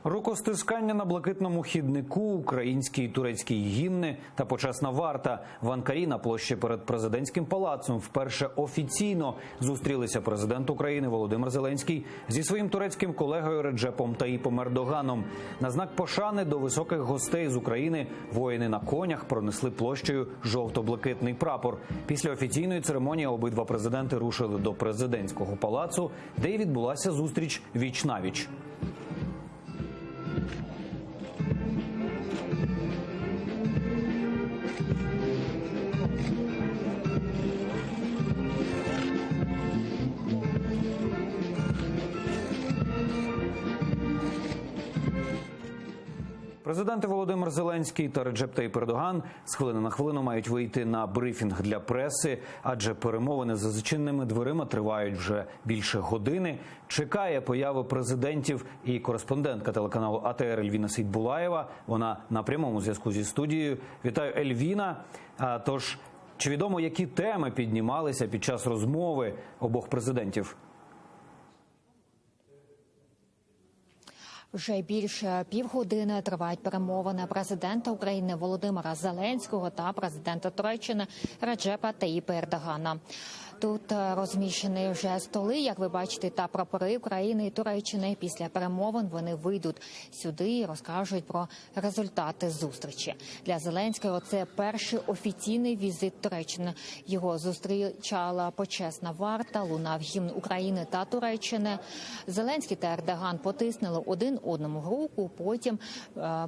Рукостискання на блакитному хіднику, українські і турецькі гімни та почесна варта. В Анкарі на площі перед президентським палацом вперше офіційно зустрілися президент України Володимир Зеленський зі своїм турецьким колегою Реджепом Таїпом Ердоганом. На знак пошани до високих гостей з України воїни на конях пронесли площею жовто-блакитний прапор. Після офіційної церемонії обидва президенти рушили до президентського палацу, де й відбулася зустріч віч-навіч. Президенти Володимир Зеленський та Реджеп Таїп Ердоган з хвилини на хвилину мають вийти на брифінг для преси, адже перемовини за зачиненими дверима тривають вже більше години. Чекає появи президентів і кореспондентка телеканалу АТР Ельвіна Сейтбулаєва. Вона на прямому зв'язку зі студією. Вітаю, Ельвіна. Тож, чи відомо, які теми піднімалися під час розмови обох президентів? Вже більше півгодини тривають перемовини президента України Володимира Зеленського та президента Туреччини Реджепа Таїпа Ердогана. Тут розміщені вже столи, як ви бачите, та прапори України і Туреччини. Після перемовин вони вийдуть сюди і розкажуть про результати зустрічі. Для Зеленського це перший офіційний візит Туреччини. Його зустрічала почесна варта, лунав гімн України та Туреччини. Зеленський та Ердоган потиснули один одному руку, потім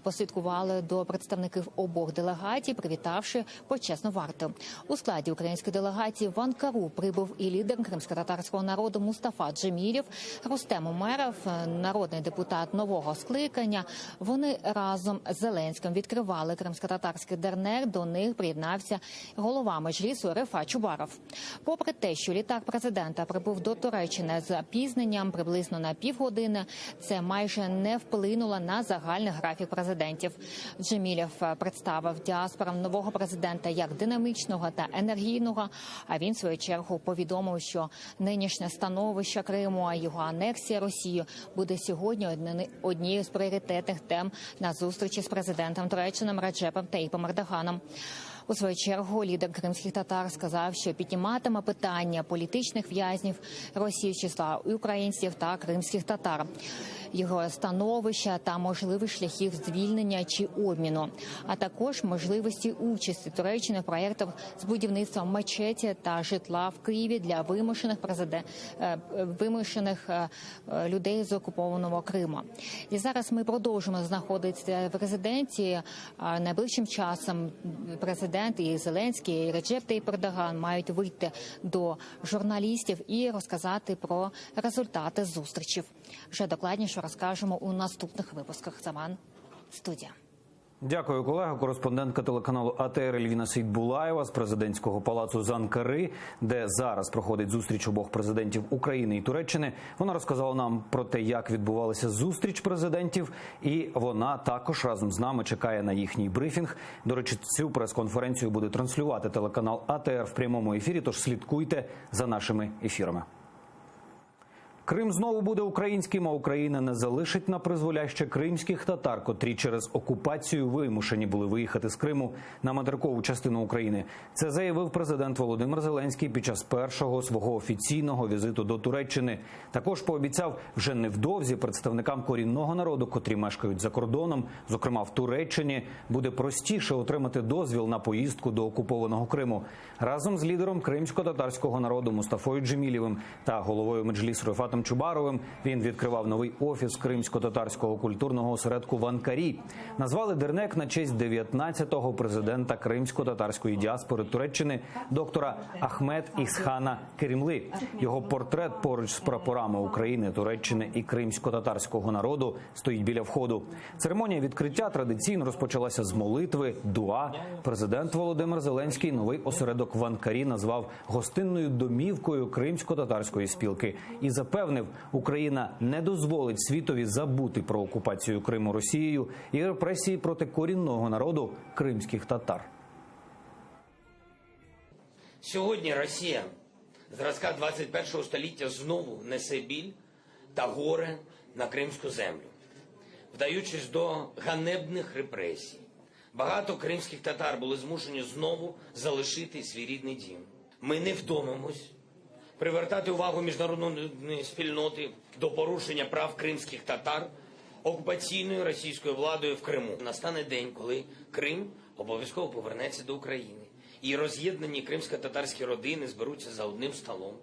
послідкували до представників обох делегацій, привітавши почесну варту. У складі української делегації в Анкару прибув і лідер кримськотатарського народу Мустафа Джемілєв, Рустем Умеров, народний депутат нового скликання. Вони разом з Зеленським відкривали кримськотатарський дернек, до них приєднався голова Меджлісу Рефат Чубаров. Попри те, що літак президента прибув до Туреччини з запізненням приблизно на півгодини, це майже не вплинуло на загальний графік президентів. Джемілєв представив діаспорам нового президента як динамічного та енергійного, а він, в свою чергу, повідомив, що нинішнє становище Криму, а його анексія Росією буде сьогодні однією з пріоритетних тем на зустрічі з президентом Туреччини Реджепом Таїпом Ердоганом. У свою чергу лідер кримських татар сказав, що підніматиме питання політичних в'язнів Росії з числа українців та кримських татар, його становища та можливих шляхів звільнення чи обміну, а також можливості участі Туреччини в проєктах з будівництва мечеті та житла в Києві для вимушених людей з окупованого Криму. І зараз ми продовжуємо знаходитися в резиденції. Найближчим часом президент і Зеленський, і Реджеп Таїп Ердоган мають вийти до журналістів і розказати про результати зустрічів. Вже докладніше розкажемо у наступних випусках. Заман, студія. Дякую, колега. Кореспондентка телеканалу АТР Ельвіна Сейтбулаєва з президентського палацу з Анкари, де зараз проходить зустріч обох президентів України і Туреччини. Вона розказала нам про те, як відбувалася зустріч президентів, і вона також разом з нами чекає на їхній брифінг. До речі, цю прес-конференцію буде транслювати телеканал АТР в прямому ефірі, тож слідкуйте за нашими ефірами. Крим знову буде українським, а Україна не залишить на призволяще кримських татар, котрі через окупацію вимушені були виїхати з Криму на материкову частину України. Це заявив президент Володимир Зеленський під час першого свого офіційного візиту до Туреччини. Також пообіцяв вже невдовзі представникам корінного народу, котрі мешкають за кордоном, зокрема в Туреччині, буде простіше отримати дозвіл на поїздку до окупованого Криму. Разом з лідером кримсько-татарського народу Мустафою Джемілєвим та головою Меджлісу Рефатом Чубаровим він відкривав новий офіс кримсько-татарського культурного осередку в Анкарі. Назвали дернек на честь 19-го президента кримсько-татарської діаспори Туреччини доктора Ахмед Ісхана Керімли. Його портрет поруч з прапорами України, Туреччини і кримсько-татарського народу стоїть біля входу. Церемонія відкриття традиційно розпочалася з молитви, дуа. Президент Володимир Зеленський новий осередок в Анкарі назвав гостинною домівкою кримсько-татарської спілки і запевнив, Україна не дозволить світові забути про окупацію Криму Росією і репресії проти корінного народу кримських татар. Сьогодні Росія зразка 21-го століття знову несе біль та горе на кримську землю. вдаючись до ганебних репресій, багато кримських татар були змушені знову залишити свій рідний дім. Ми не втомимось привертати увагу міжнародної спільноти до порушення прав кримських татар окупаційною російською владою в Криму. Настане день, коли Крим обов'язково повернеться до України. І роз'єднані кримсько-татарські родини зберуться за одним столом.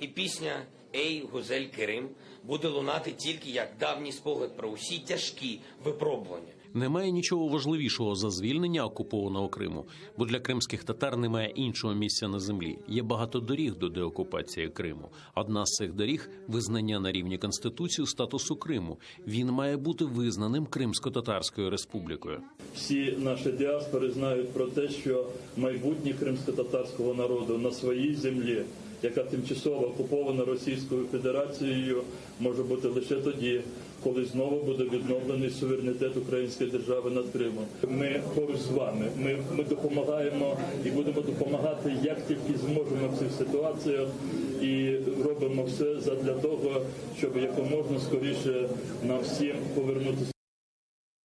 І пісня «Ей, Гузель Керим» буде лунати тільки як давній спогад про усі тяжкі випробування. Немає нічого важливішого за звільнення окупованого Криму, бо для кримських татар немає іншого місця на землі. Є багато доріг до деокупації Криму. Одна з цих доріг – визнання на рівні Конституції статусу Криму. Він має бути визнаним Кримсько-Татарською республікою. Всі наші діаспори знають про те, що майбутнє кримсько-татарського народу на своїй землі, яка тимчасово окупована Російською Федерацією, може бути лише тоді, коли знову буде відновлений суверенітет української держави над Кримом. Ми поруч з вами, ми допомагаємо і будемо допомагати, як тільки зможемо в цих ситуаціях, і робимо все задля того, щоб якомога скоріше нам всім повернутися.